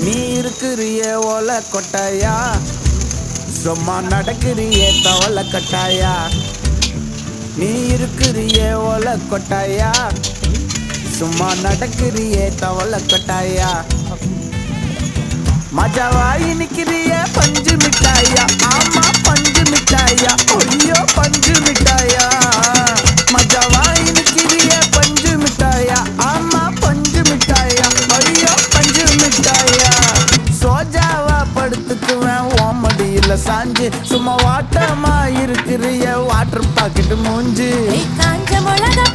நீ இருக்கிறிய ஓலை கொட்டாயா, சும்மா நடக்கிறிய தவளை கட்டாயா. நீ இருக்கிறிய ஓலை கொட்டாயா, சும்மா நடக்கிறிய தவளை கட்டாயா. மஜாவாயி நிக்கிறிய பஞ்சு மிட்டாயா, ஆமா பஞ்சு மிட்டாயா, ஐயோ பஞ்சு மிட்டாயா. மஜாவாயி நிக்கிறிய பஞ்சு மிட்டாயா, ஆமா பஞ்சு மிட்டாயா, ஐயோ பஞ்சு மிட்டாயா. சோஜாவா படுத்துக்குவேன் ஓமடியில சாஞ்சு, சும்மா வாட்டமா இருக்கிறிய வாட்டர் பாக்கெட்டு மூஞ்சு. காஞ்ச மிளகா